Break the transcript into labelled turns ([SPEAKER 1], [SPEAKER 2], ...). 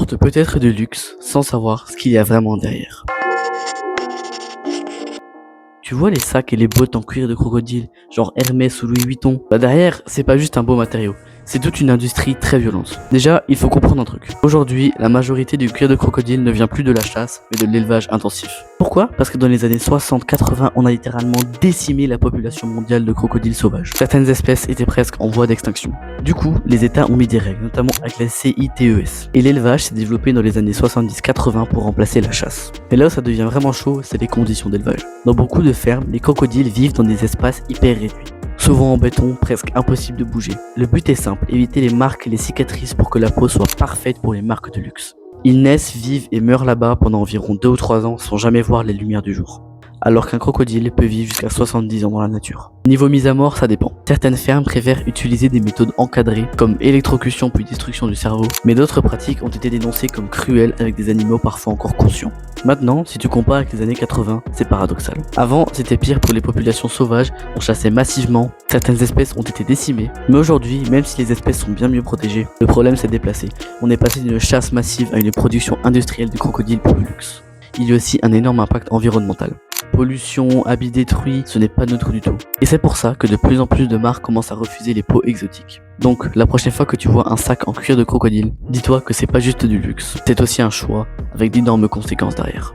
[SPEAKER 1] portent peut-être du luxe sans savoir ce qu'il y a vraiment derrière. Tu vois les sacs et les bottes en cuir de crocodile, genre Hermès ou Louis Vuitton? Bah derrière, c'est pas juste un beau matériau, c'est toute une industrie très violente. Déjà, il faut comprendre un truc. Aujourd'hui, la majorité du cuir de crocodile ne vient plus de la chasse, mais de l'élevage intensif. Pourquoi? Parce que dans les années 60-80, on a littéralement décimé la population mondiale de crocodiles sauvages. Certaines espèces étaient presque en voie d'extinction. Du coup, les États ont mis des règles, notamment avec la CITES. Et l'élevage s'est développé dans les années 70-80 pour remplacer la chasse. Mais là où ça devient vraiment chaud, c'est les conditions d'élevage. Dans beaucoup de fermes, les crocodiles vivent dans des espaces hyper réduits. Souvent en béton, presque impossible de bouger. Le but est simple, éviter les marques et les cicatrices pour que la peau soit parfaite pour les marques de luxe. Ils naissent, vivent et meurent là-bas pendant environ 2 ou 3 ans sans jamais voir les lumières du jour. Alors qu'un crocodile peut vivre jusqu'à 70 ans dans la nature. Niveau mise à mort, ça dépend. Certaines fermes préfèrent utiliser des méthodes encadrées, comme électrocution puis destruction du cerveau, mais d'autres pratiques ont été dénoncées comme cruelles avec des animaux parfois encore conscients. Maintenant, si tu compares avec les années 80, c'est paradoxal. Avant, c'était pire pour les populations sauvages, on chassait massivement, certaines espèces ont été décimées, mais aujourd'hui, même si les espèces sont bien mieux protégées, le problème s'est déplacé. On est passé d'une chasse massive à une production industrielle de crocodiles pour le luxe. Il y a aussi un énorme impact environnemental. Pollution, habits détruits, ce n'est pas neutre du tout. Et c'est pour ça que de plus en plus de marques commencent à refuser les peaux exotiques. Donc, la prochaine fois que tu vois un sac en cuir de crocodile, dis-toi que c'est pas juste du luxe, c'est aussi un choix avec d'énormes conséquences derrière.